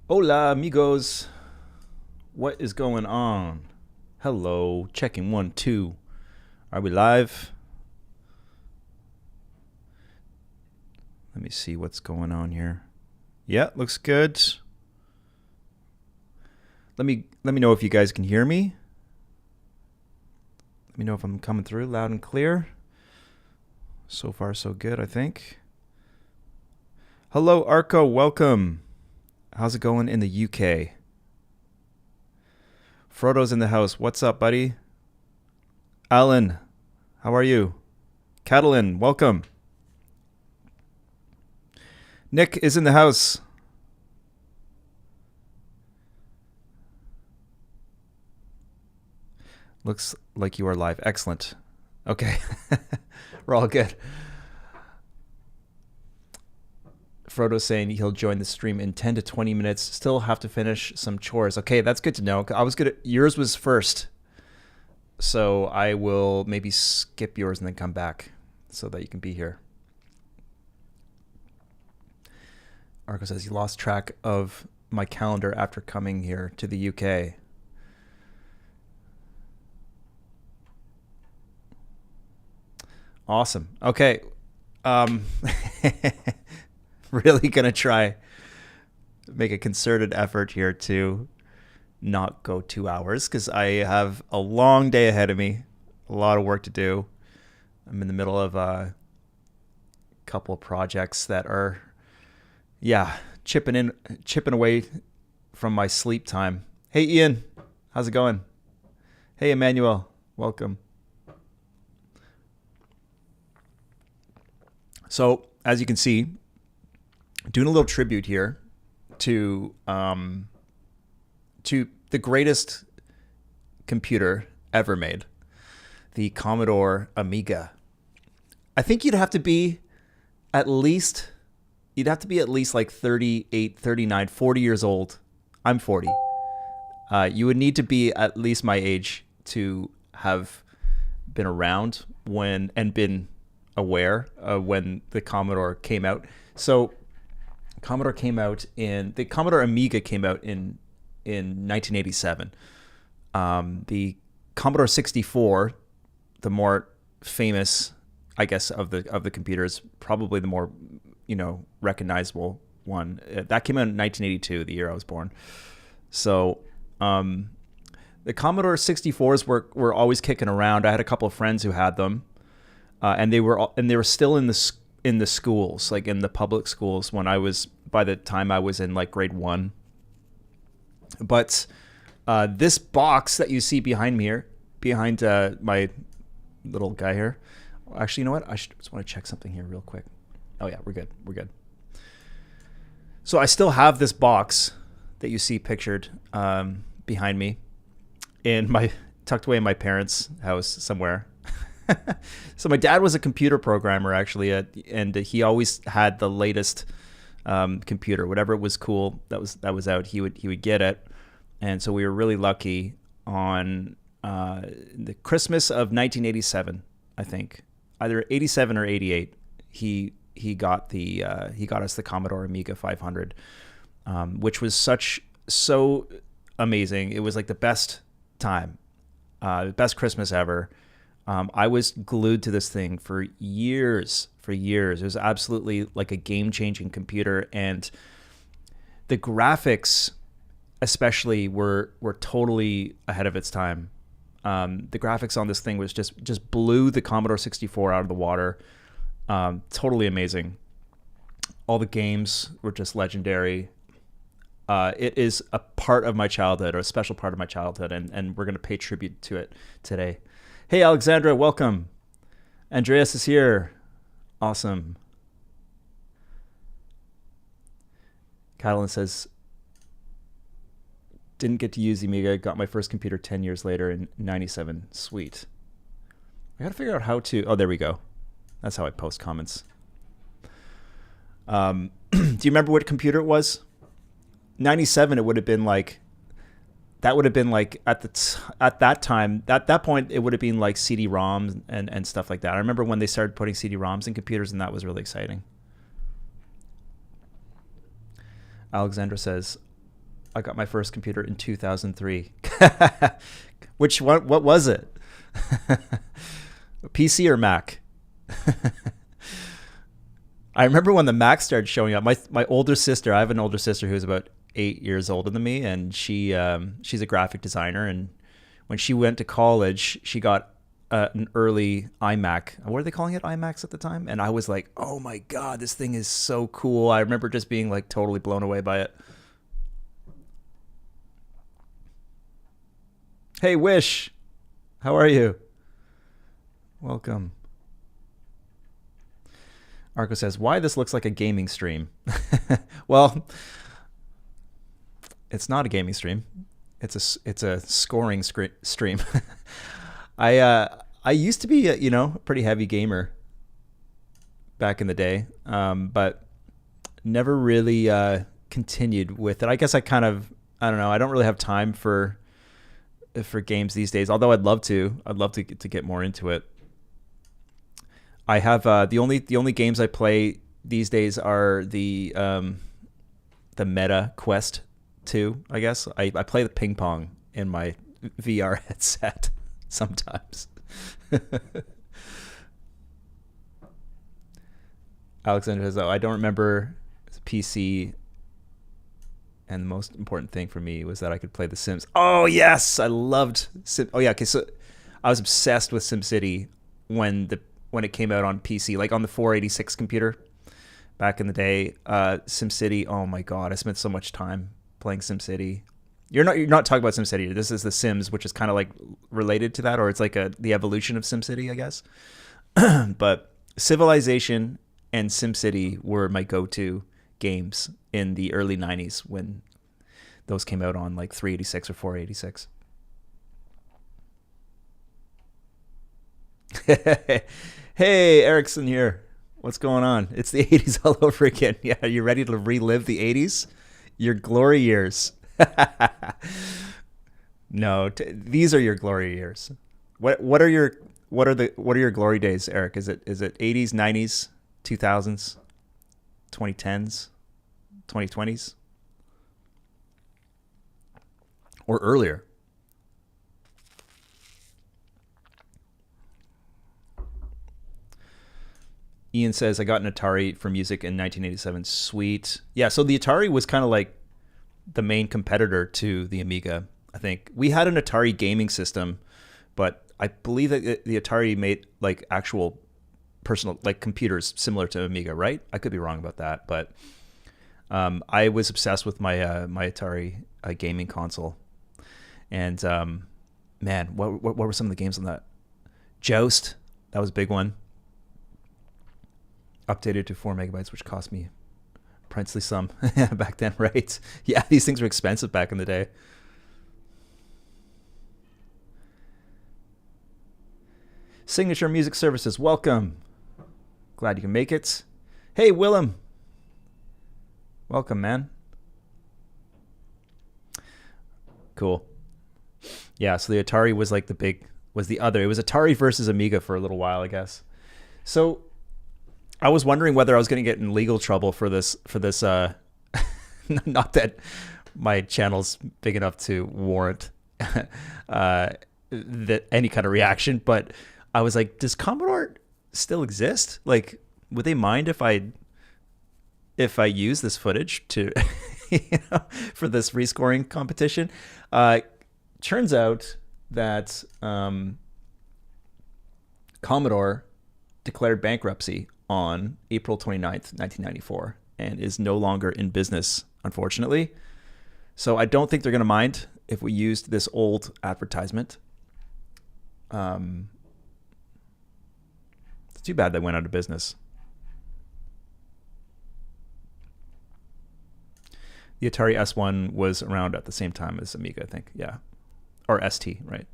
Hola, amigos. What is going on? Hello. Checking one, two. Are we live? Let me see what's going on here. Yeah, looks good. Let me know if you guys can hear me. Let me know if I'm coming through loud and clear. So far, so good, I think. Hello, Arco. Welcome. How's it going in the UK? Frodo's in the house. What's up, buddy? Alan, how are you? Catalin, welcome. Nick is in the house. Looks like you are live. Excellent. Okay. We're all good. Frodo's saying he'll join the stream in 10 to 20 minutes. Still have to finish some chores. Okay, that's good to know. Yours was first. So I will maybe skip yours and then come back so that you can be here. Arco says he lost track of my calendar after coming here to the UK. Awesome. Okay. Really gonna try make a concerted effort here to not go 2 hours because I have a long day ahead of me, a lot of work to do. I'm in the middle of a couple of projects that are, chipping away from my sleep time. Hey, Ian, how's it going? Hey, Emmanuel, welcome. So, as you can see, doing a little tribute here to the greatest computer ever made, the Commodore Amiga. I think you'd have to be at least like 38, 39, 40 years old. I'm 40. You would need to be at least my age to have been around and been aware when the Commodore came out. So the Commodore Amiga came out in 1987. The Commodore 64, the more famous, I guess, of the computers, probably the more recognizable one, that came out in 1982, the year I was born. So the Commodore 64s were always kicking around. I had a couple of friends who had them. And they were still in the schools, like in the public schools by the time I was in like grade 1. But this box that you see behind me here, behind my little guy here. Actually, you know what? I just want to check something here real quick. Oh yeah, we're good. So I still have this box that you see pictured behind me tucked away in my parents' house somewhere. So my dad was a computer programmer actually, and he always had the latest computer, whatever was cool that was out. He would get it, and so we were really lucky. On the Christmas of 1987, I think, either 87 or 88, he got us the Commodore Amiga 500, which was so amazing. It was like the best time, the best Christmas ever. I was glued to this thing for years. It was absolutely like a game-changing computer, and the graphics, especially, were totally ahead of its time. The graphics on this thing was just blew the Commodore 64 out of the water. Totally amazing. All the games were just legendary. It is a part of my childhood, or a special part of my childhood, and we're going to pay tribute to it today. Hey, Alexandra, welcome. Andreas is here. Awesome. Catalin says, didn't get to use the Amiga. Got my first computer 10 years later in 97. Sweet. I got to figure out how to... Oh, there we go. That's how I post comments. Do you remember what computer it was? 97, it would have been like... That would have been like at that time, at that point, it would have been like CD-ROMs and stuff like that. I remember when they started putting CD-ROMs in computers, and that was really exciting. Alexandra says, I got my first computer in 2003. Which one? What was it? PC or Mac? I remember when the Mac started showing up. My older sister, I have an older sister who's about 8 years older than me, and she's a graphic designer. And when she went to college, she got an early iMac. What are they calling it? iMacs at the time? And I was like, oh my God, this thing is so cool. I remember just being like totally blown away by it. Hey, Wish. How are you? Welcome. Arco says, why this looks like a gaming stream? Well, it's not a gaming stream. It's a scoring stream. I used to be a pretty heavy gamer back in the day, but never really continued with it. I guess I don't know. I don't really have time for games these days. Although I'd love to get more into it. I have the only games I play these days are the Meta Quest 2. I guess I play the ping pong in my VR headset sometimes. Alexander says, "Oh, I don't remember PC, and the most important thing for me was that I could play The Sims." Oh yes, I loved Sim. Oh yeah, okay. So I was obsessed with SimCity when it came out on PC, like on the 486 computer back in the day. SimCity. Oh my God, I spent so much time playing SimCity. You're not talking about SimCity. This is The Sims, which is kind of like related to that, or it's like the evolution of SimCity, I guess. But Civilization and SimCity were my go-to games in the early 90s when those came out on like 386 or 486. Hey, Erickson here. What's going on? It's the 80s all over again. Yeah, are you ready to relive the 80s? Your glory years. No, these are your glory years. What are your glory days, Eric? Is it 80s, 90s, 2000s, 2010s, 2020s, or earlier? Ian says, I got an Atari for music in 1987. Sweet. Yeah, so the Atari was kind of like the main competitor to the Amiga. I think we had an Atari gaming system, but I believe that the Atari made like actual personal like computers similar to Amiga, right? I could be wrong about that, but I was obsessed with my my Atari gaming console. And man, what were some of the games on that? Joust, that was a big one. Updated to 4 megabytes, which cost me princely sum back then, right? Yeah, these things were expensive back in the day. Signature Music Services, welcome. Glad you can make it. Hey, Willem. Welcome, man. Cool. Yeah, so the Atari was like it was Atari versus Amiga for a little while, I guess. So I was wondering whether I was going to get in legal trouble for this not that my channel's big enough to warrant that any kind of reaction, but I was like, does Commodore still exist? Like, would they mind if I use this footage to for this rescoring competition? Turns out that Commodore declared bankruptcy on April 29th, 1994, and is no longer in business, unfortunately. So I don't think they're going to mind if we used this old advertisement. It's too bad they went out of business. The Atari S1 was around at the same time as Amiga, I think. Yeah. Or ST, right?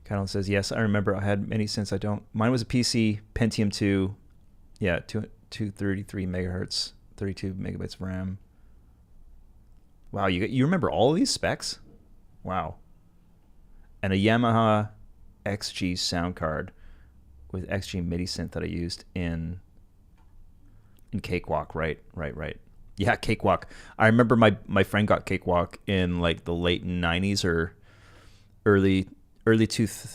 Catalan says, yes, I remember. I had many since I don't. Mine was a PC, Pentium 2. Yeah, 233 megahertz, 32 megabytes of RAM. Wow, you remember all of these specs? Wow. And a Yamaha XG sound card with XG MIDI synth that I used in in Cakewalk, right, right, right. Yeah, Cakewalk. I remember my friend got Cakewalk in like the late '90s or early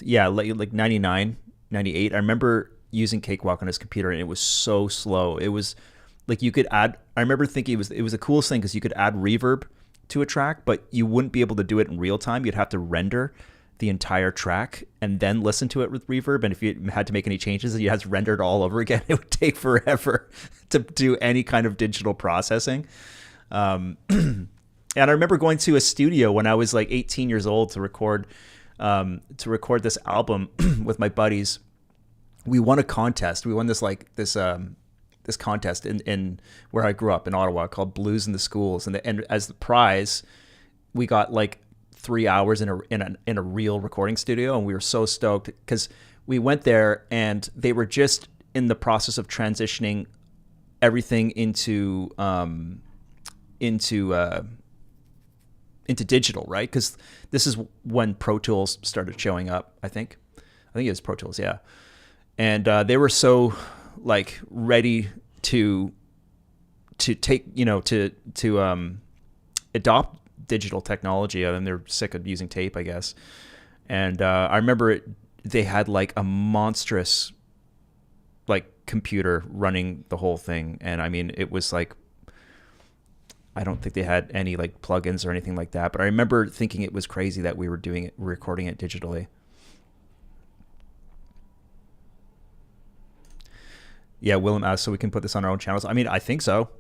yeah, like 99, 98. I remember using Cakewalk on his computer, and it was so slow. It was like you could add. I remember thinking it was the coolest thing because you could add reverb to a track, but you wouldn't be able to do it in real time. You'd have to render the entire track and then listen to it with reverb. And if you had to make any changes, you had to render it all over again. It would take forever to do any kind of digital processing. And I remember going to a studio when I was like 18 years old to record this album with my buddies. We won a contest. We won this contest in where I grew up in Ottawa called Blues in the Schools, and as the prize, we got like 3 hours in a real recording studio, and we were so stoked because we went there and they were just in the process of transitioning everything into digital, right? Because this is when Pro Tools started showing up. I think it was Pro Tools, yeah. And they were so like ready to take to adopt digital technology, and they're sick of using tape, I guess. And I remember they had like a monstrous like computer running the whole thing, and I mean it was like, I don't think they had any like plugins or anything like that, but I remember thinking it was crazy that we were recording it digitally. Yeah, Willem asked, so we can put this on our own channels. I mean, I think so.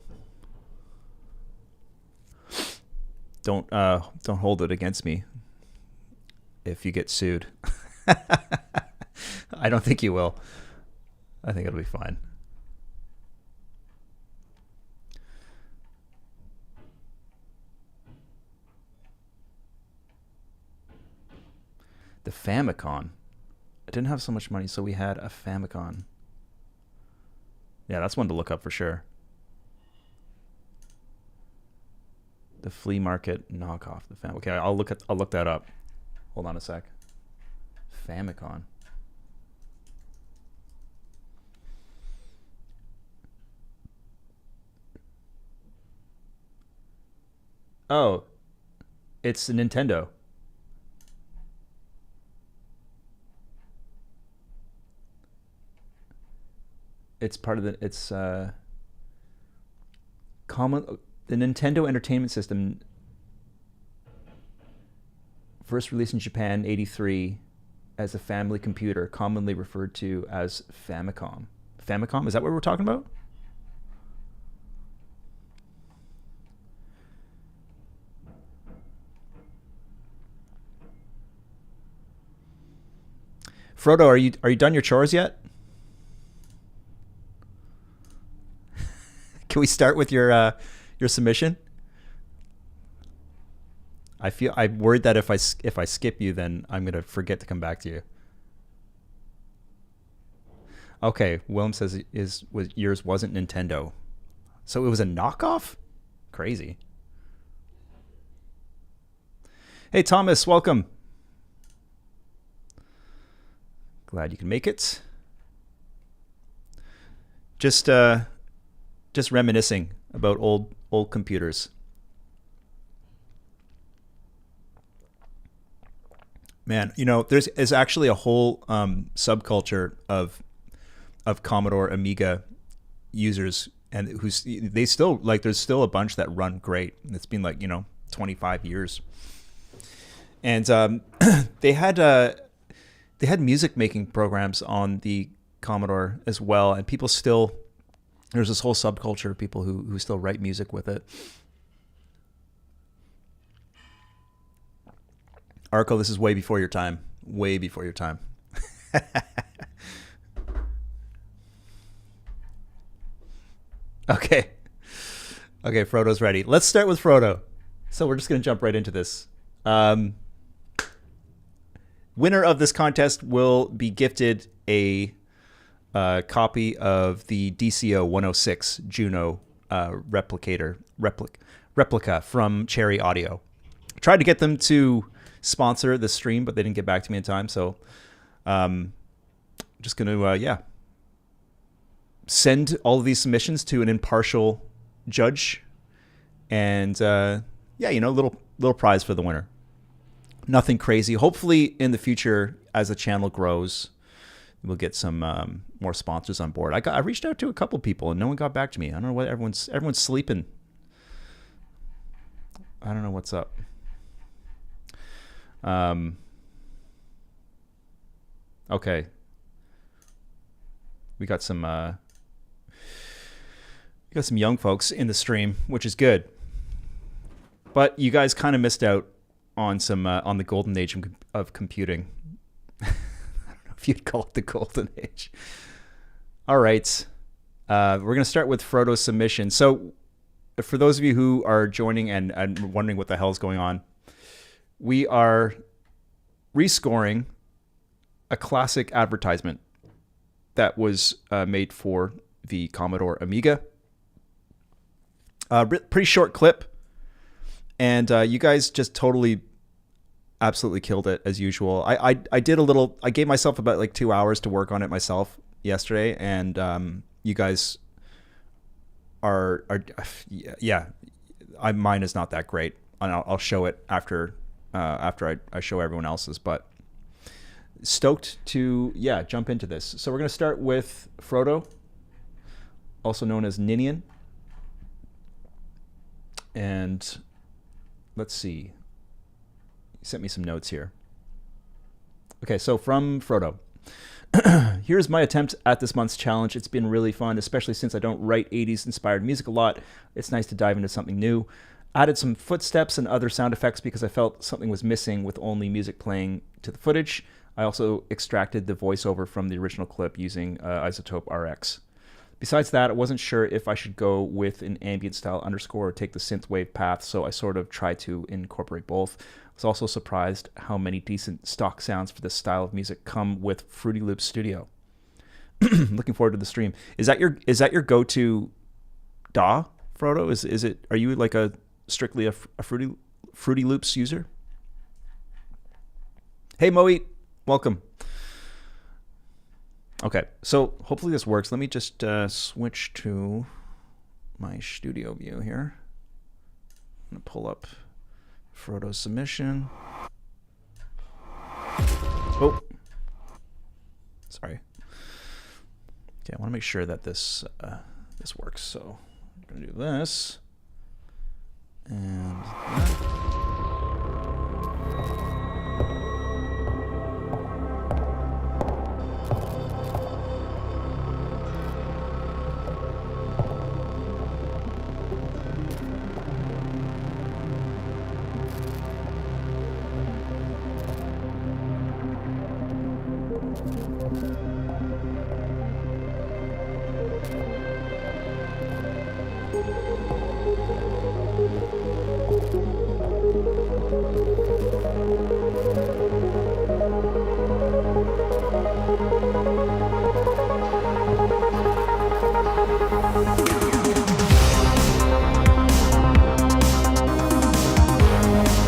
Don't hold it against me if you get sued. I don't think you will. I think it'll be fine. The Famicom. I didn't have so much money, so we had a Famicom. Yeah, that's one to look up for sure. The flea market knockoff. Okay, I'll look that up. Hold on a sec. Famicom. Oh, it's a Nintendo. It's part of the Nintendo Entertainment System, first released in Japan '83 as a family computer, commonly referred to as Famicom. Famicom, is that what we're talking about? Frodo, are you done your chores yet? Can we start with your submission? I'm worried that if I skip you, then I'm gonna forget to come back to you. Okay, Willem says yours wasn't Nintendo, so it was a knockoff. Crazy. Hey Thomas, welcome. Glad you can make it. Just reminiscing about old computers. Man, there's actually a whole subculture of Commodore Amiga users, and they still like. There's still a bunch that run great. It's been like 25 years, and they had music making programs on the Commodore as well, and people still. There's this whole subculture of people who still write music with it. Arco, this is way before your time. Way before your time. Okay. Okay, Frodo's ready. Let's start with Frodo. So we're just going to jump right into this. Winner of this contest will be gifted a copy of the DCO 106 Juno replica from Cherry Audio. Tried to get them to sponsor the stream, but they didn't get back to me in time. So just going to, send all of these submissions to an impartial judge, and yeah, you know, little prize for the winner. Nothing crazy. Hopefully, in the future, as the channel grows, we'll get some more sponsors on board. I reached out to a couple people, and no one got back to me. I don't know what everyone's sleeping. I don't know what's up. Okay. We got some young folks in the stream, which is good. But you guys kind of missed out on some on the golden age of computing. I don't know if you'd call it the golden age. All right. We're going to start with Frodo's submission. So for those of you who are joining and wondering what the hell is going on, we are rescoring a classic advertisement that was made for the Commodore Amiga. Pretty short clip, and you guys just totally, absolutely killed it as usual. I did a little. I gave myself about like 2 hours to work on it myself yesterday, and you guys are yeah. Mine is not that great, and I'll show it after I show everyone else's, but. Stoked to jump into this. So we're going to start with Frodo, also known as Ninian, and let's see, he sent me some notes here. Okay, so from Frodo, here's my attempt at this month's challenge. It's been really fun, especially since I don't write 80s inspired music a lot. It's nice to dive into something new. Added some footsteps and other sound effects because I felt something was missing with only music playing to the footage. I also extracted the voiceover from the original clip using iZotope RX. Besides that, I wasn't sure if I should go with an ambient style underscore or take the synthwave path, so I sort of tried to incorporate both. I was also surprised how many decent stock sounds for this style of music come with Fruity Loops Studio. Looking forward to the stream. Is that your go-to DAW, Frodo? Is it? Are you like strictly a Fruity Loops user? Hey Moe, welcome. Okay, so hopefully this works. Let me just switch to my studio view here. I'm gonna pull up Frodo's submission. Oh, sorry. Okay, I want to make sure that this works. So I'm gonna do this and that.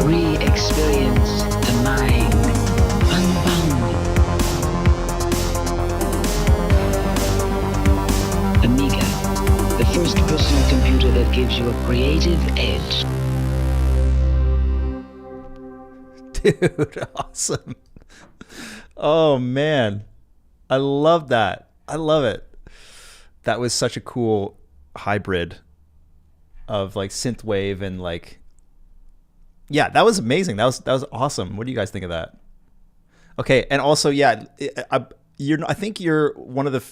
Re-experience the mind unbound. Amiga, the first personal computer that gives you a creative edge. Dude, awesome. Oh man, I love that. I love it. That was such a cool hybrid of like synthwave and like, yeah, that was amazing. That was awesome. What do you guys think of that? Okay, and also, yeah, I think you're one of the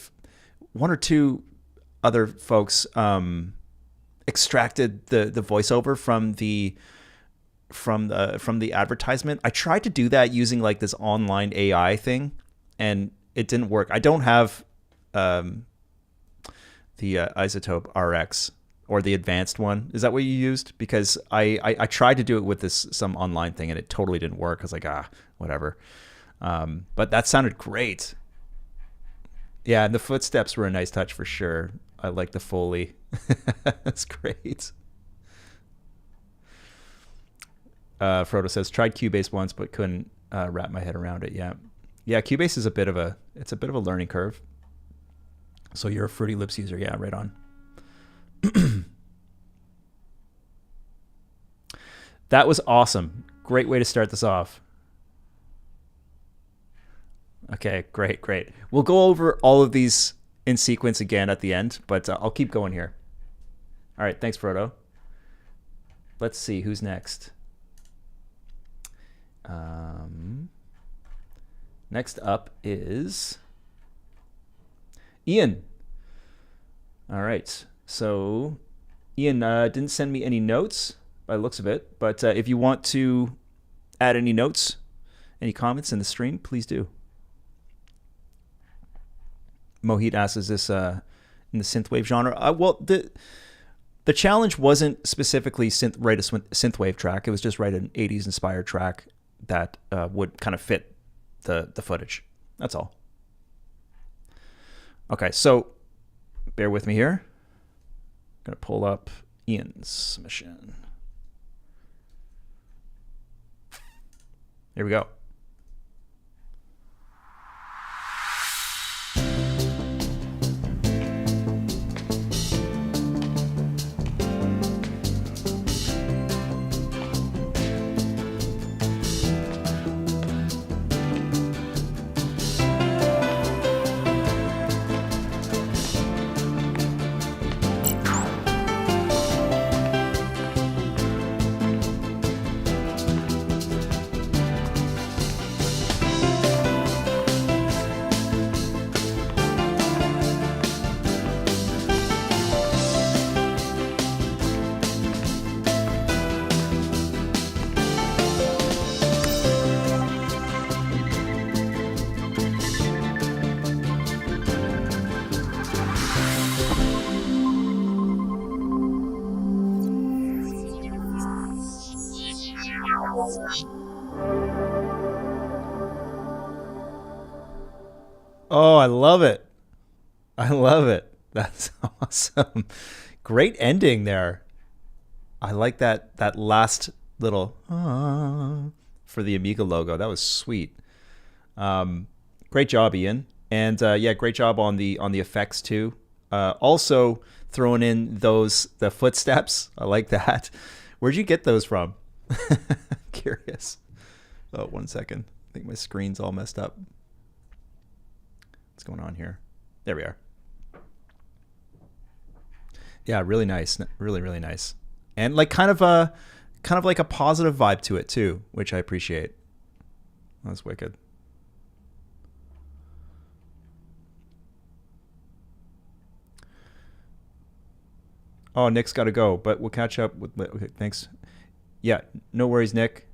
one or two other folks extracted the voiceover from the advertisement. I tried to do that using like this online AI thing, and it didn't work. I don't have the iZotope RX or the advanced one. Is that what you used? Because I tried to do it with some online thing, and it totally didn't work. I was like, whatever. But that sounded great. Yeah, and the footsteps were a nice touch for sure. I like the Foley. That's great. Frodo says, tried Cubase once, but couldn't wrap my head around it. Yeah, Cubase is a bit of a learning curve. So you're a Fruity Loops user. Yeah, right on. That was awesome. Great way to start this off. Okay, great. We'll go over all of these in sequence again at the end, but I'll keep going here. All right, thanks, Frodo. Let's see, who's next? Next up is Ian. All right, so Ian didn't send me any notes by the looks of it, but if you want to add any notes, any comments in the stream, please do. Mohit asks, is this in the synthwave genre? Well, the challenge wasn't specifically write a synthwave track. It was just write an 80s inspired track that would kind of fit the footage. That's all. Okay, so bear with me here. I'm going to pull up Ian's submission. Here we go. Oh, I love it. I love it. That's awesome. Great ending there. I like that last little for the Amiga logo. That was sweet. Great job, Ian. And yeah, great job on the effects too. Also throwing in the footsteps. I like that. Where'd you get those from? Curious. Oh, 1 second. I think my screen's all messed up. What's going on here? There we are. Yeah, really nice. Really, really nice. And like kind of like a positive vibe to it too, which I appreciate. That's wicked. Oh, Nick's got to go, but we'll catch up with. Okay, thanks. Yeah, no worries, Nick.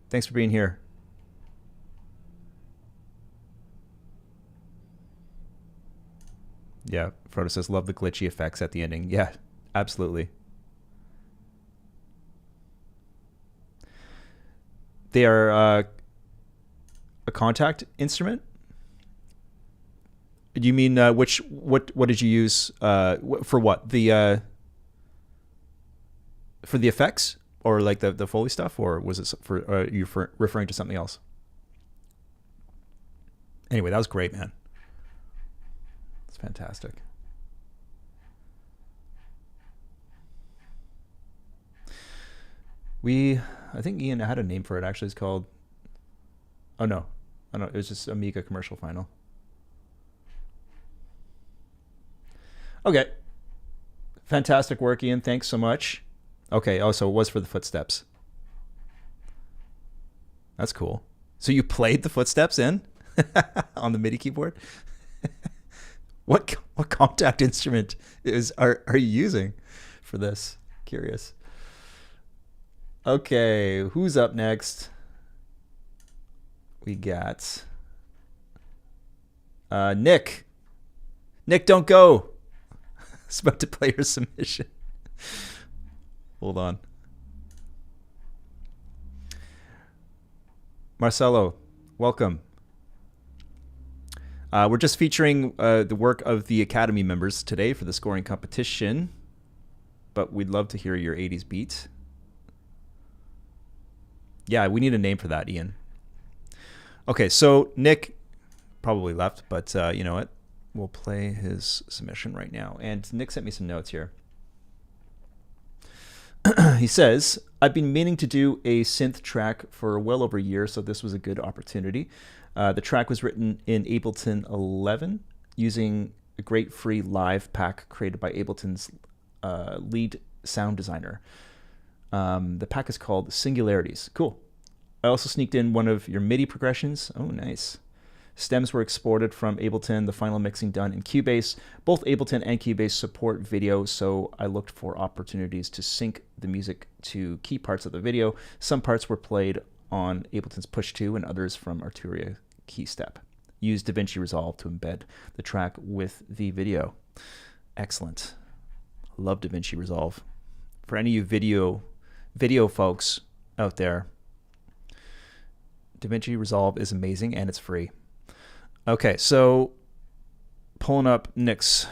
Thanks for being here. Yeah, Frodo says, love the glitchy effects at the ending. Yeah, absolutely. They are a contact instrument? Do you mean what did you use for what? For the effects or like the Foley stuff, or was it for you referring to something else? Anyway, that was great, man. It's fantastic. I think Ian had a name for it. Actually, it's called. Oh no, it was just Amiga Commercial Final. Okay. Fantastic work, Ian. Thanks so much. Okay. Oh, so it was for the footsteps. That's cool. So you played the footsteps in on the MIDI keyboard? What contact instrument are you using for this? Curious. Okay, who's up next? We got Nick. Nick, don't go. I was about to play your submission. Hold on. Marcelo, welcome. We're just featuring the work of the Academy members today for the scoring competition, but we'd love to hear your 80s beat. Yeah, we need a name for that, Ian. Okay, so Nick probably left, but you know what? we'll play his submission right now. And Nick sent me some notes here. He says, I've been meaning to do a synth track for well over a year, so this was a good opportunity. The track was written in Ableton 11 using a great free live pack created by Ableton's lead sound designer. The pack is called Singularities. Cool. I also sneaked in one of your MIDI progressions. Oh, nice. Stems were exported from Ableton, the final mixing done in Cubase. Both Ableton and Cubase support video, so I looked for opportunities to sync the music to key parts of the video. Some parts were played on Ableton's Push 2 and others from Arturia Keystep. Used DaVinci Resolve to embed the track with the video. Excellent. Love DaVinci Resolve. For any of you video folks out there, DaVinci Resolve is amazing and it's free. Okay, so pulling up Nick's.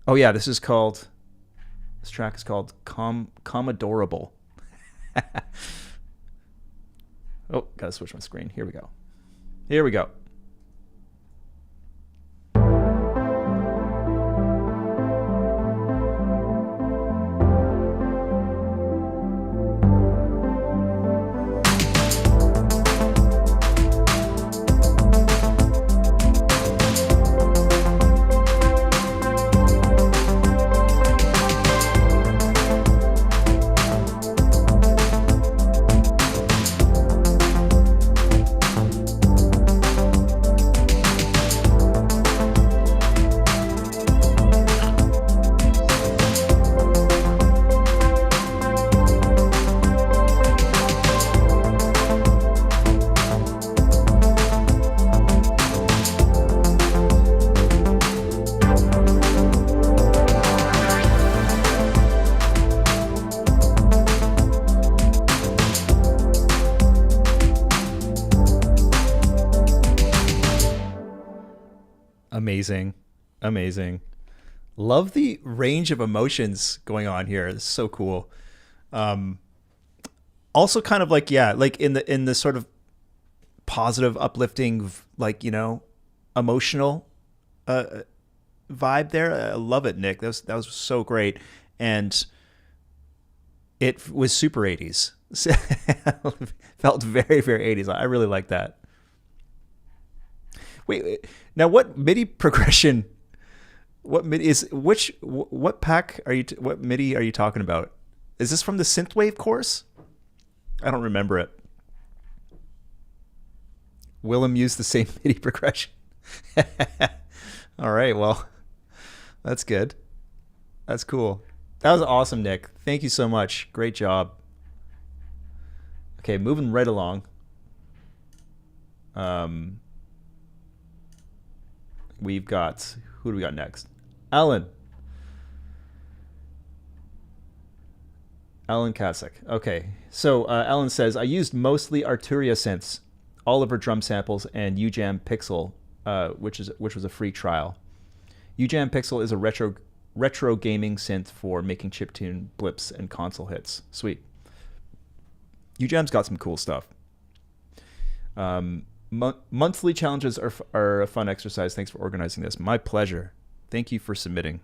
Oh yeah, this track is called Commodorable. Oh, gotta switch my screen. Here we go. Amazing. Love the range of emotions going on here. It's so cool. Also kind of like, yeah, like in the sort of positive, uplifting, like, you know, emotional vibe there. I love it, Nick. That was so great. And it was super 80s. Felt very, very 80s. I really like that. Wait, now what MIDI progression? What MIDI is which? What pack are you? What MIDI are you talking about? Is this from the Synthwave course? I don't remember it. Willem used the same MIDI progression. All right, well, that's good. That's cool. That was awesome, Nick. Thank you so much. Great job. Okay, moving right along. We've got, who do we got next? Alan Kasich. Okay, so Alan says, I used mostly Arturia synths, Oliver drum samples, and UJAM Pixel, which was a free trial. UJAM Pixel is a retro gaming synth for making chiptune blips and console hits. Sweet. UJAM's got some cool stuff. Monthly challenges are a fun exercise. Thanks for organizing this. My pleasure. Thank you for submitting.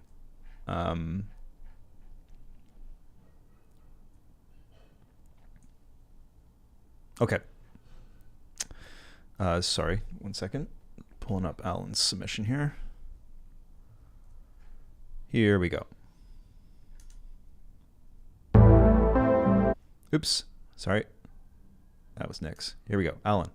Okay. Sorry, 1 second. Pulling up Alan's submission here. Here we go. Oops. Sorry. That was Nick's. Here we go. Alan.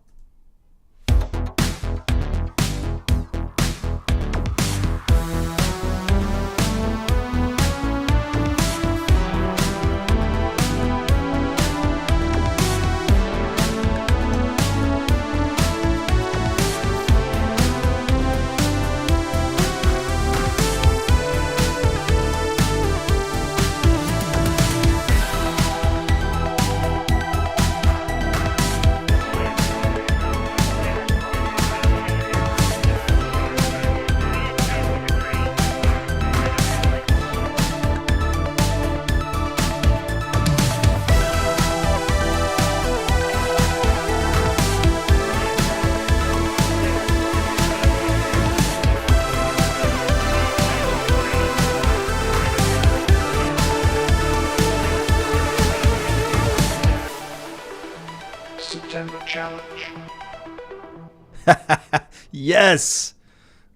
Yes.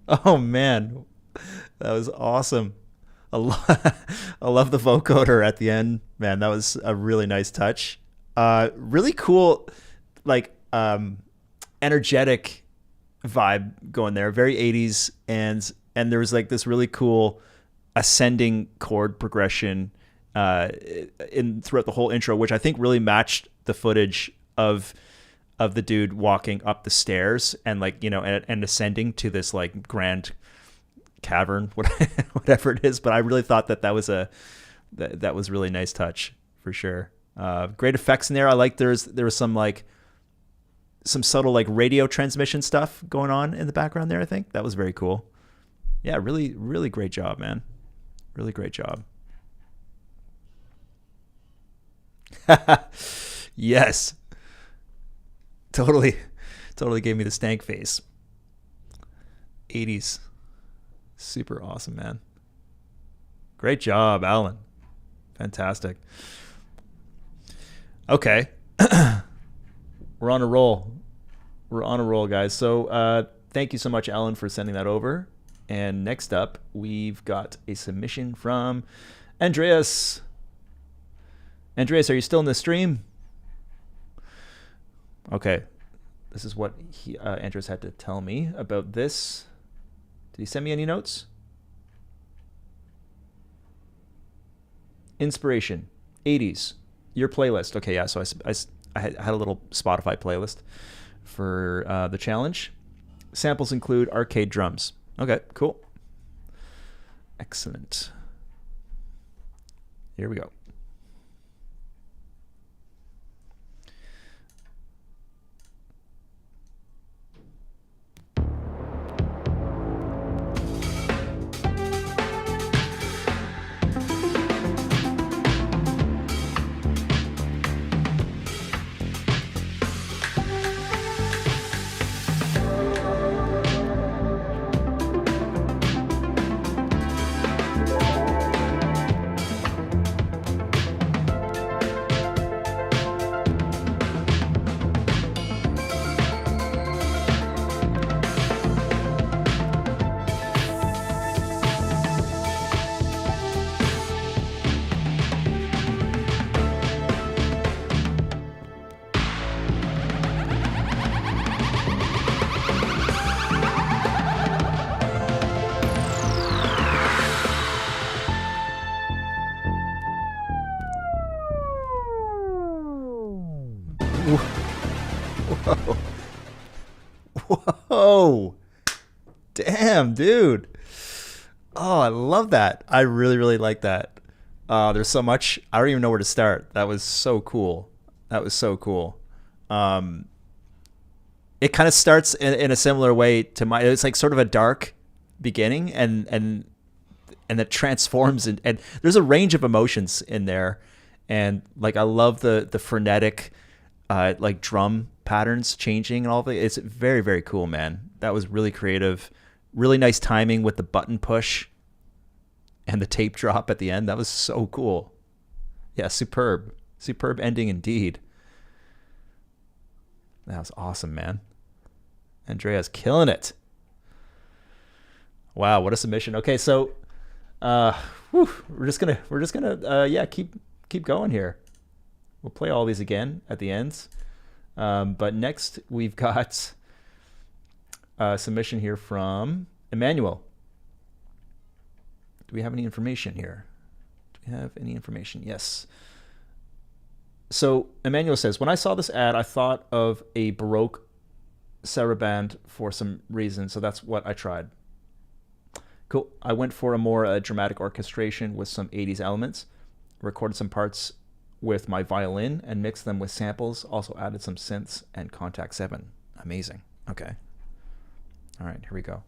Oh man, that was awesome. I love the vocoder at the end, man. That was a really nice touch. Really cool, like energetic vibe going there. Very 80s, and there was like this really cool ascending chord progression in throughout the whole intro, which I think really matched the footage of the dude walking up the stairs and like, and ascending to this like grand cavern, whatever it is. But I really thought that was really nice touch for sure. Great effects in there. I like there was some like some subtle like radio transmission stuff going on in the background there. I think that was very cool. Yeah, really, really great job, man. Really great job. Yes. Totally gave me the stank face. 80s. Super awesome, man. Great job, Alan. Fantastic. Okay. We're on a roll. We're on a roll, guys. So thank you so much, Alan, for sending that over. And next up, we've got a submission from Andreas. Andreas, are you still in the stream? Okay. This is what Andreas had to tell me about this. Did he send me any notes? Inspiration. 80s. Your playlist. Okay, yeah. So I had a little Spotify playlist for the challenge. Samples include arcade drums. Okay, cool. Excellent. Here we go. Whoa. Whoa. Damn, dude. Oh, I love that. I really, really like that. There's so much. I don't even know where to start. That was so cool. That was so cool. It kind of starts in a similar way to my. It's like sort of a dark beginning, and it transforms, and there's a range of emotions in there, and like I love the frenetic, like drum patterns changing and all of it. It's very, very cool, man. That was really creative. Really nice timing with the button push and the tape drop at the end. That was so cool. Yeah, superb. Superb ending indeed. That was awesome, man. Andrea's killing it. Wow, what a submission. Okay, so we're just gonna keep going here. We'll play all these again at the ends. But next we've got a submission here from Emmanuel. Do we have any information here? Do we have any information? Yes. So Emmanuel says, when I saw this ad, I thought of a Baroque saraband for some reason, so that's what I tried. Cool. I went for a more dramatic orchestration with some 80s elements, recorded some parts with my violin and mixed them with samples, also added some synths and Contact 7. Amazing. Okay. All right, here we go.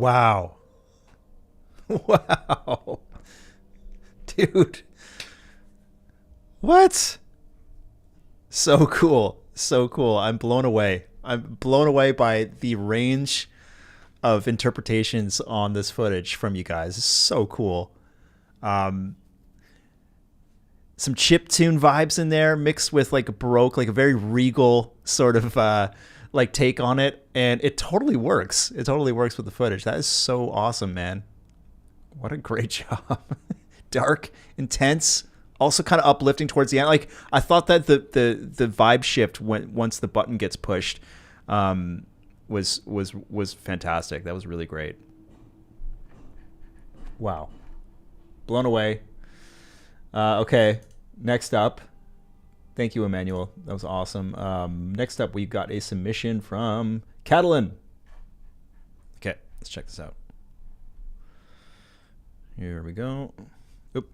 Wow. Wow. Dude. What? So cool. So cool. I'm blown away. I'm blown away by the range of interpretations on this footage from you guys. It's so cool. Some chip tune vibes in there mixed with like a Baroque, like a very regal sort of like take on it. And it totally works. It totally works with the footage. That is so awesome, man. What a great job. Dark, intense, also kind of uplifting towards the end. Like I thought that the vibe shift once the button gets pushed was fantastic. That was really great. Wow. Blown away. Okay, next up. Thank you, Emmanuel. That was awesome. Next up, we've got a submission from Catalan. Okay, let's check this out. Here we go. Oop.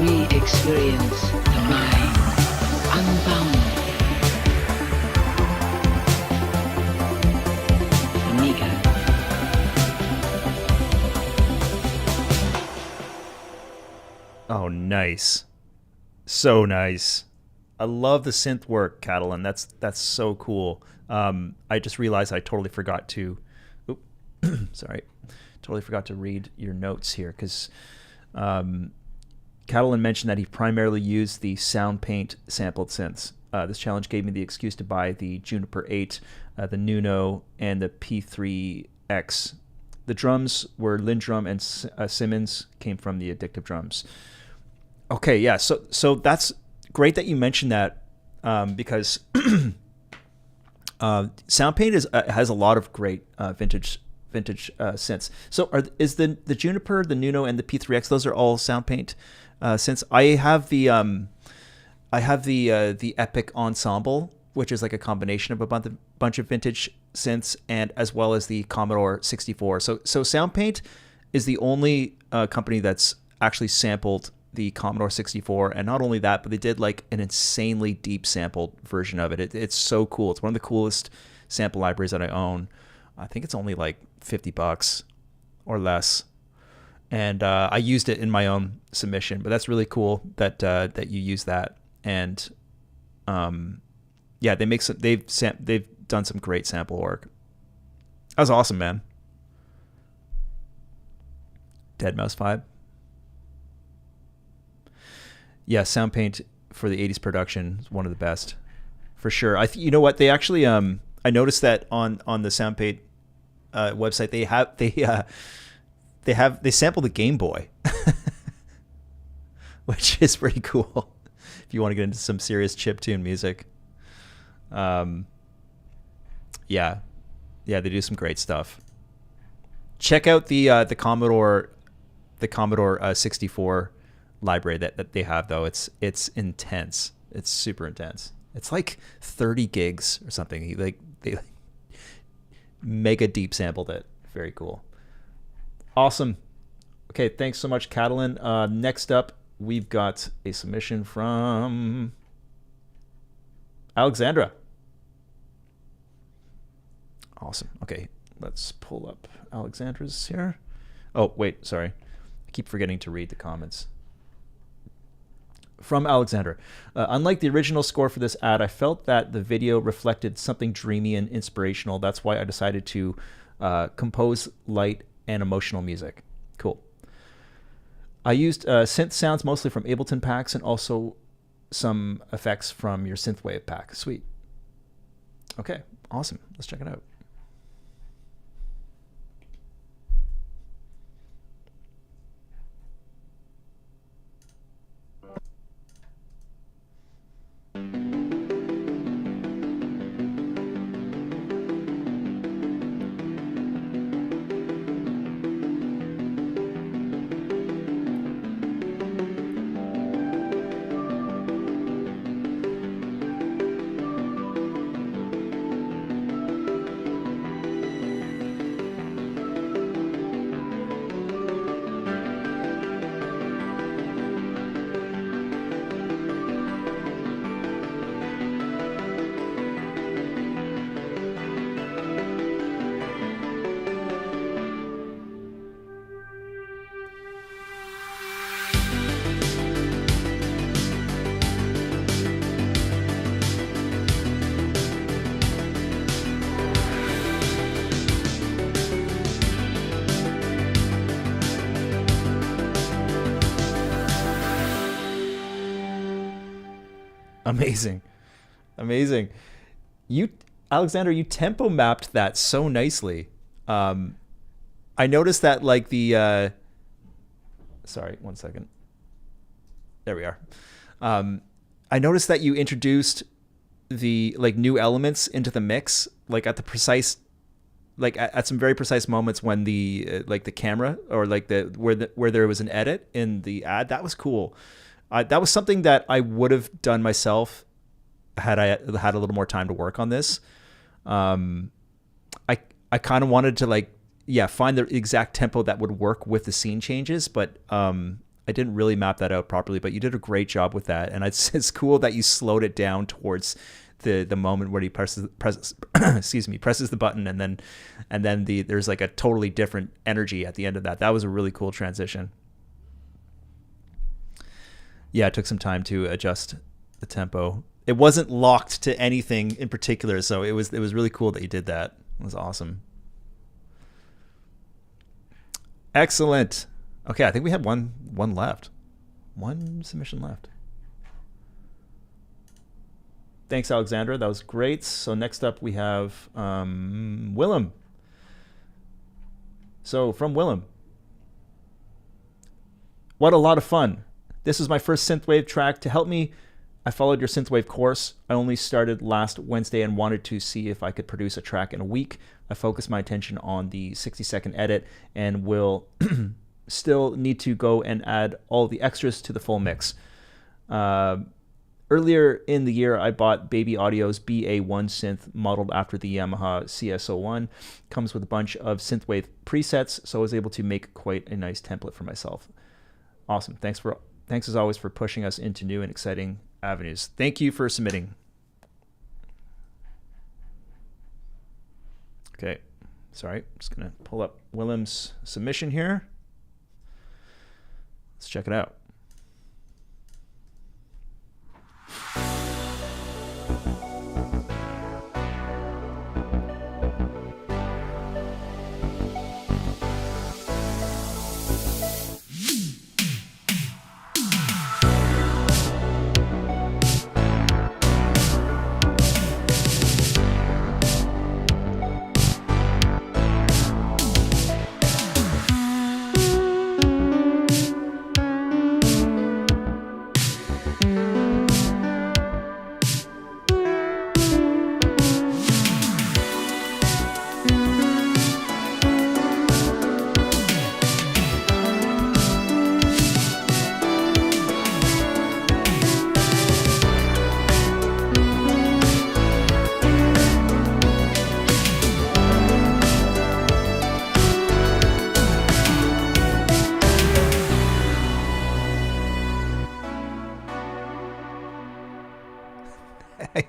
We experience the mind unbound. Amiga. Oh, nice. So nice. I love the synth work, Catalan. That's so cool. I just realized I totally forgot to sorry. Totally forgot to read your notes here because Catalan mentioned that he primarily used the SoundPaint sampled synths. This challenge gave me the excuse to buy the Juniper 8, the Nuno, and the P3X. The drums were Lindrum and Simmons, came from the Addictive Drums. Okay, yeah, so that's great that you mentioned that because SoundPaint has a lot of great vintage synths. So is the Juniper, the Nuno, and the P3X, those are all SoundPaint synths? I have the Epic Ensemble, which is like a combination of a bunch of vintage synths, and as well as the Commodore 64. So SoundPaint is the only company that's actually sampled the Commodore 64, and not only that, but they did like an insanely deep sampled version of it. It's so cool. It's one of the coolest sample libraries that I own. I think it's only like $50 or less, and I used it in my own submission. But that's really cool that that you use that. And yeah, they've done some great sample work. That was awesome, man. Deadmau5 vibe. Yeah, SoundPaint for the 80s production is one of the best, for sure. You know what? They actually I noticed that on the SoundPaint website they sample the Game Boy, which is pretty cool if you want to get into some serious chiptune music. Yeah, they do some great stuff. Check out the Commodore 64 library that they have, though. It's intense. It's super intense. It's like 30 gigs or something. They mega deep sampled it. Very cool. Awesome. Okay, thanks so much, Catalan. Next up, we've got a submission from Alexandra. Awesome. Okay, let's pull up Alexandra's here. Oh, wait, sorry. I keep forgetting to read the comments. From Alexandra. Unlike the original score for this ad, I felt that the video reflected something dreamy and inspirational. That's why I decided to compose light and emotional music. Cool. I used synth sounds mostly from Ableton packs and also some effects from your synthwave pack. Sweet. Okay, awesome. Let's check it out. Amazing. Amazing. You, Alexander, you tempo mapped that so nicely. I noticed that like the, sorry, one second. There we are. I noticed that you introduced the like new elements into the mix, like at the precise, like at some very precise moments when the like the camera or like the where there was an edit in the ad. That was cool. That was something that I would have done myself had I had a little more time to work on this. I kind of wanted to like, yeah, find the exact tempo that would work with the scene changes, but I didn't really map that out properly. But you did a great job with that, and it's cool that you slowed it down towards the moment where he presses the button, and then there's like a totally different energy at the end of that. That was a really cool transition. Yeah, it took some time to adjust the tempo. It wasn't locked to anything in particular, so it was really cool that you did that. It was awesome. Excellent. Okay, I think we had one left. One submission left. Thanks, Alexandra. That was great. So next up we have Willem. So from Willem. What a lot of fun. This was my first synthwave track. To help me, I followed your synthwave course. I only started last Wednesday and wanted to see if I could produce a track in a week. I focused my attention on the 60-second edit and will still need to go and add all the extras to the full mix. Earlier in the year, I bought Baby Audio's BA1 synth modeled after the Yamaha CS01. Comes with a bunch of synthwave presets, so I was able to make quite a nice template for myself. Awesome. Thanks as always for pushing us into new and exciting avenues. Thank you for submitting. Okay, sorry, just gonna pull up Willem's submission here. Let's check it out.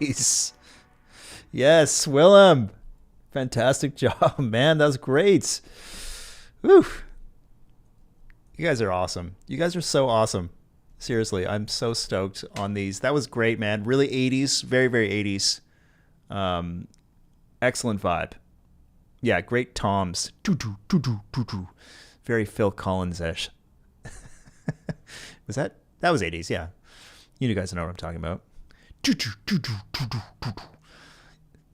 Nice. Yes, Willem. Fantastic job, man. That was great. Whew. You guys are awesome. You guys are so awesome. Seriously, I'm so stoked on these. That was great, man. Really 80s. Very, very 80s. Excellent vibe. Yeah, great toms. Very Phil Collins-ish. That was 80s, yeah. You guys know what I'm talking about.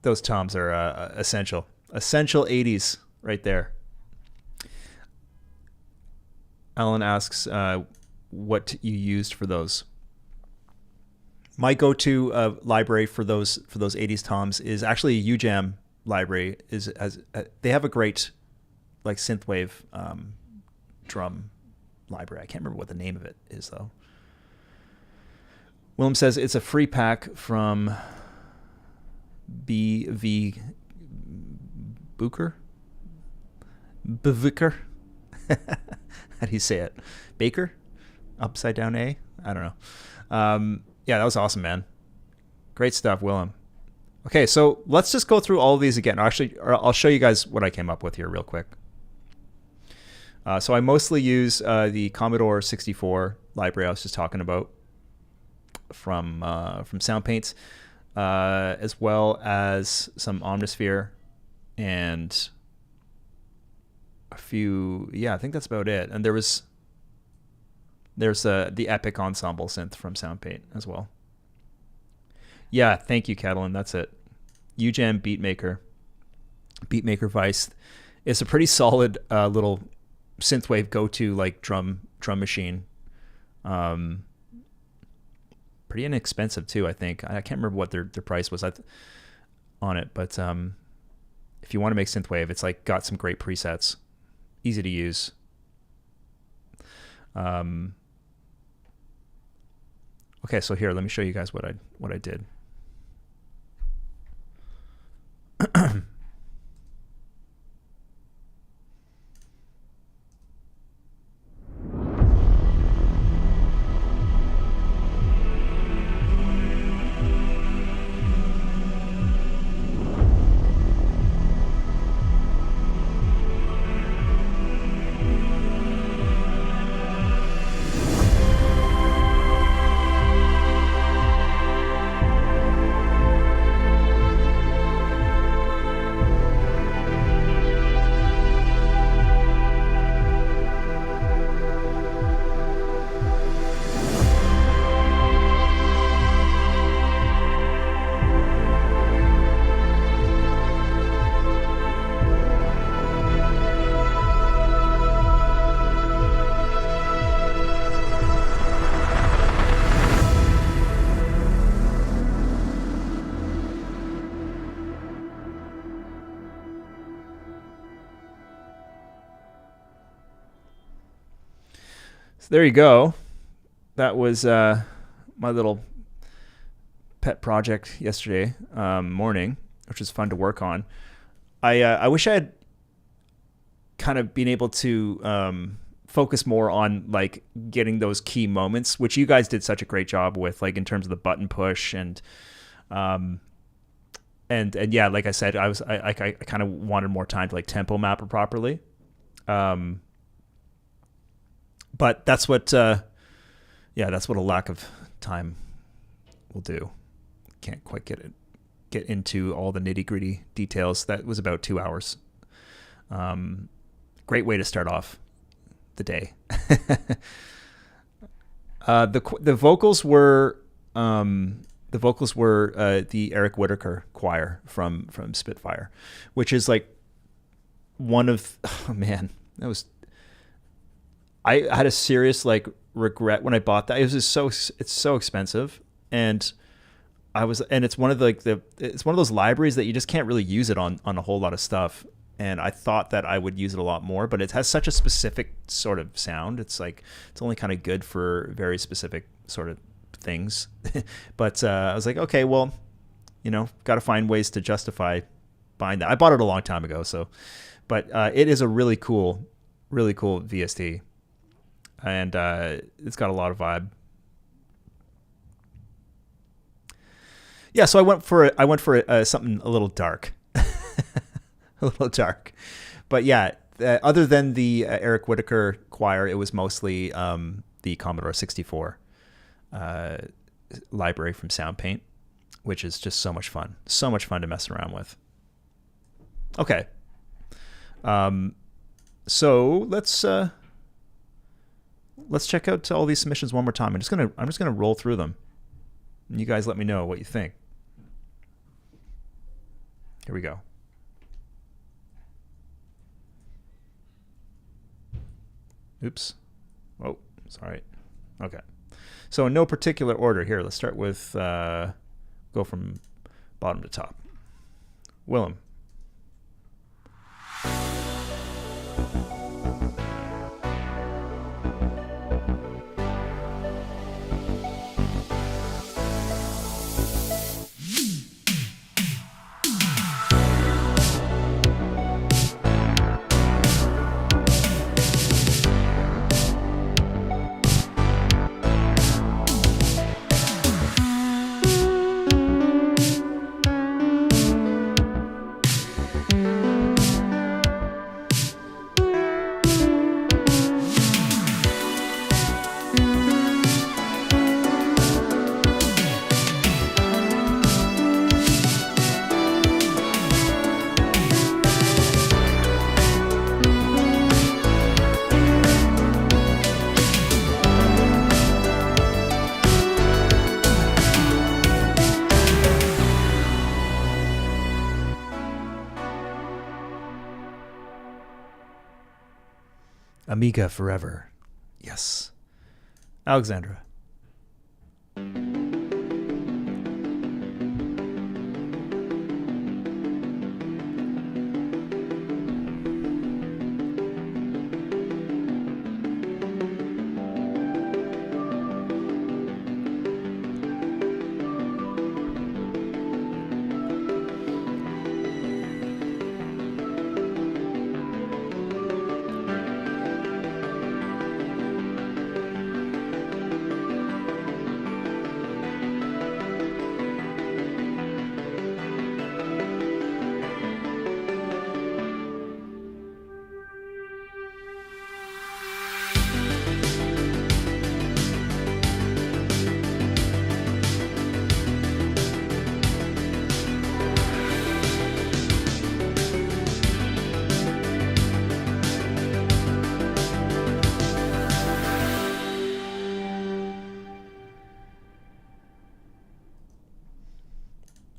Those toms are essential. Essential 80s right there. Alan asks what you used for those. My go-to library for those 80s toms is actually a UJAM library. They have a great like synthwave drum library. I can't remember what the name of it is though. Willem says it's a free pack from BV Booker. Beviker. How do you say it? Baker? Upside down A? I don't know. Yeah, that was awesome, man. Great stuff, Willem. Okay, so let's just go through all of these again. Actually, I'll show you guys what I came up with here real quick. So I mostly use the Commodore 64 library I was just talking about from SoundPaints, as well as some Omnisphere and a few. Yeah, I think that's about it. And there's the Epic Ensemble synth from SoundPaint as well. Yeah, thank you, Catalan. That's it. UJAM Beatmaker Vice. It's a pretty solid little synthwave go-to like drum machine. Pretty inexpensive too, I think. I can't remember what their price was on it, but if you want to make synthwave, it's like got some great presets, easy to use. Okay, so here, let me show you guys what I did. So there you go. That was my little pet project yesterday morning, which was fun to work on. I wish I had kind of been able to focus more on like getting those key moments, which you guys did such a great job with, like in terms of the button push and yeah, like I said, I kind of wanted more time to like tempo map it properly. But that's what, that's what a lack of time will do. Can't quite get into all the nitty gritty details. That was about 2 hours. Great way to start off the day. The vocals were the Eric Whitacre choir from Spitfire, which is like one of, oh man, that was. I had a serious like regret when I bought that. It was just it's so expensive, and it's one of it's one of those libraries that you just can't really use it on a whole lot of stuff. And I thought that I would use it a lot more, but it has such a specific sort of sound. It's like it's only kind of good for very specific sort of things. But I was like, okay, well, got to find ways to justify buying that. I bought it a long time ago, but it is a really cool VST. And it's got a lot of vibe. Yeah, so I went for something a little dark, But yeah, other than the Eric Whitacre choir, it was mostly the Commodore 64 library from SoundPaint, which is just so much fun to mess around with. Okay, so let's check out all these submissions one more time. I'm just gonna roll through them. And you guys let me know what you think. Here we go. Oops. Oh, sorry. Okay. So in no particular order here, let's start with, go from bottom to top. Willem. Amiga forever. Yes. Alexandra.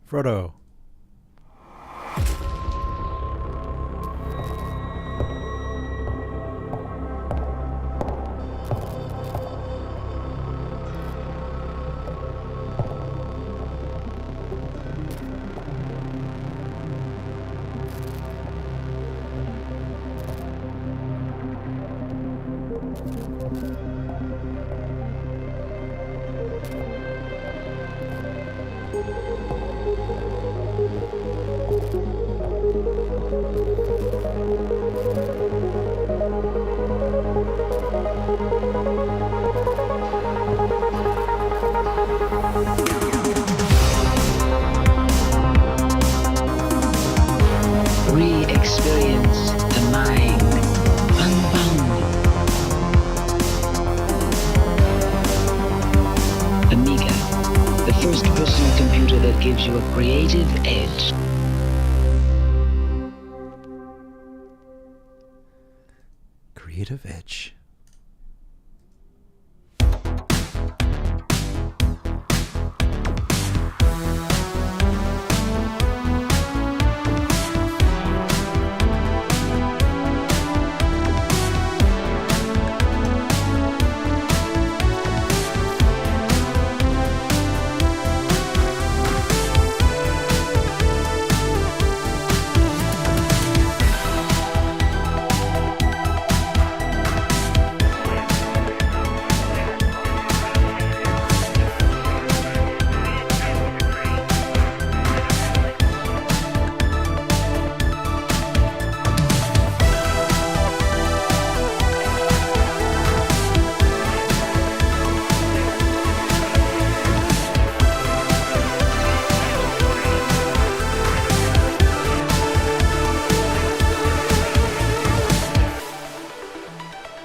Frodo. Re-experience the mind unbound. Amiga, the first personal computer that gives you a creative edge. Creative edge.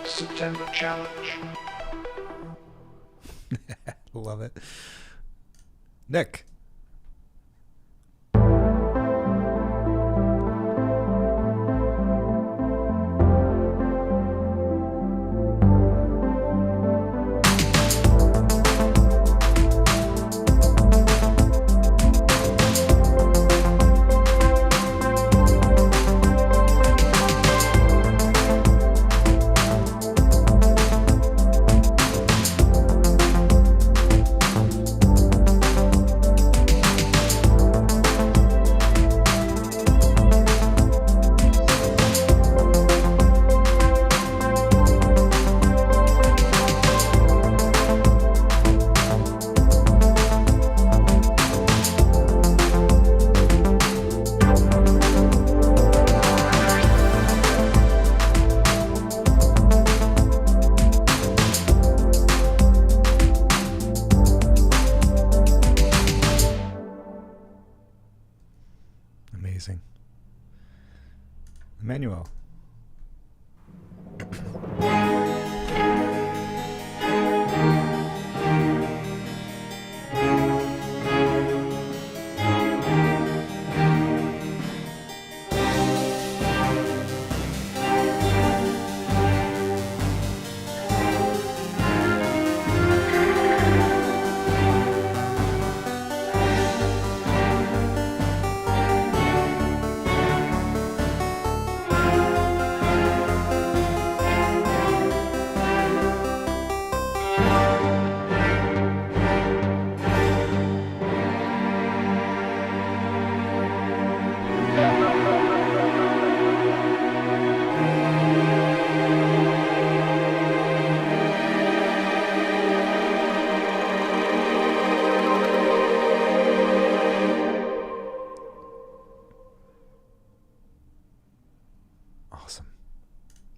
September challenge. Love it. Nick.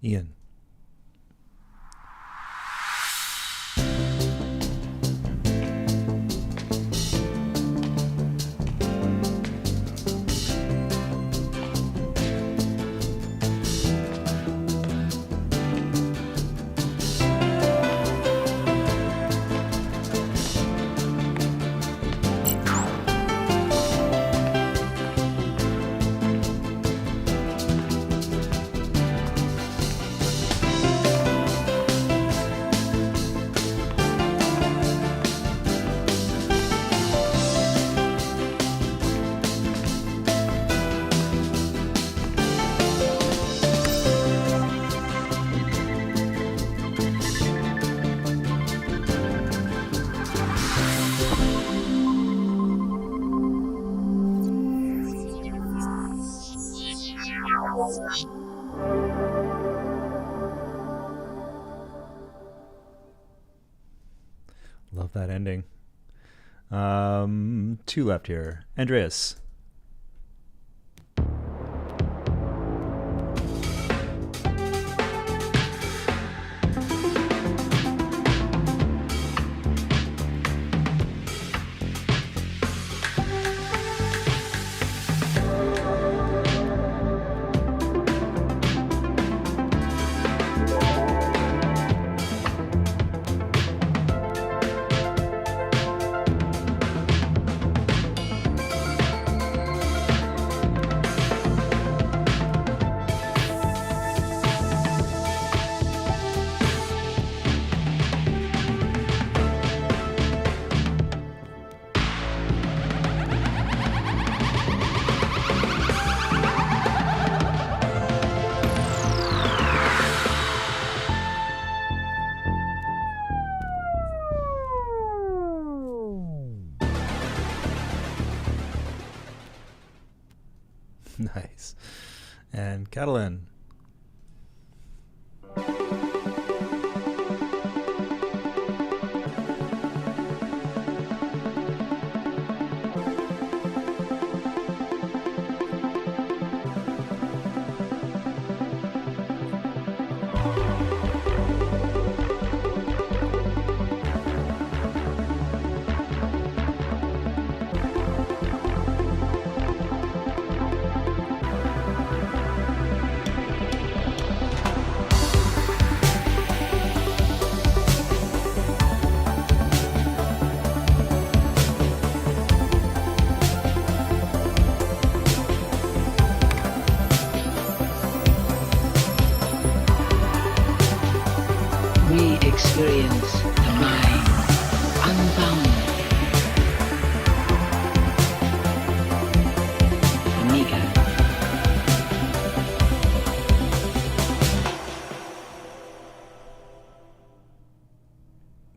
Ian. Love that ending. Two left here. Andreas. Nice. And Catalan. We experience the mind unbound. Amiga.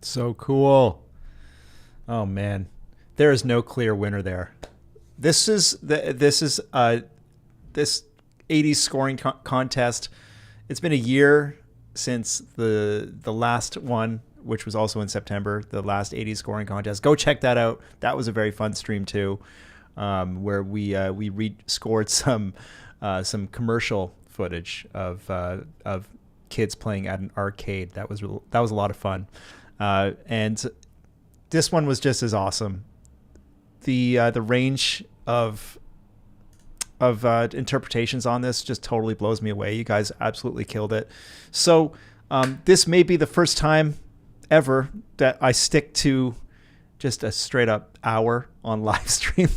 So cool. Oh man, there is no clear winner there. This 80s scoring contest. It's been a year since the last one, which was also in September, the last 80s scoring contest. Go check that out. That was a very fun stream too, where we scored some commercial footage of kids playing at an arcade. That was a lot of fun, and this one was just as awesome. The range of interpretations on this just totally blows me away. You guys absolutely killed it. So this may be the first time ever that I stick to just a straight up hour on live stream.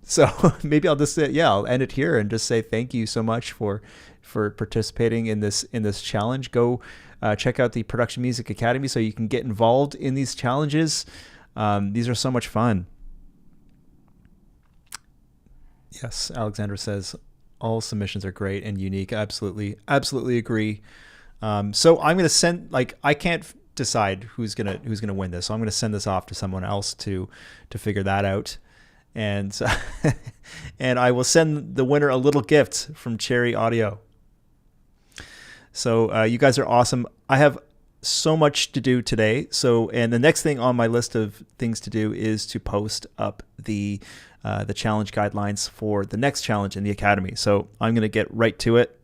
So maybe I'll just I'll end it here and just say thank you so much for participating in this challenge. Go check out the Production Music Academy so you can get involved in these challenges. These are so much fun. Yes, Alexandra says all submissions are great and unique. Absolutely agree. So I'm gonna send, I can't decide who's gonna win this, so I'm gonna send this off to someone else to figure that out, and and I will send the winner a little gift from Cherry Audio. So you guys are awesome. I have so much to do today. And the next thing on my list of things to do is to post up the challenge guidelines for the next challenge in the Academy. So I'm going to get right to it.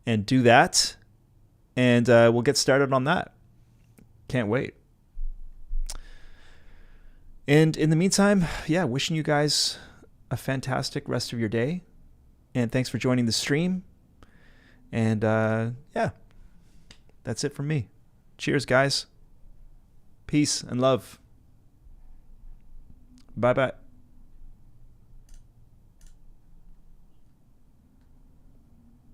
and do that. And we'll get started on that. Can't wait. And in the meantime, yeah, wishing you guys a fantastic rest of your day. And thanks for joining the stream. And yeah, that's it from me. Cheers, guys. Peace and love. Bye-bye.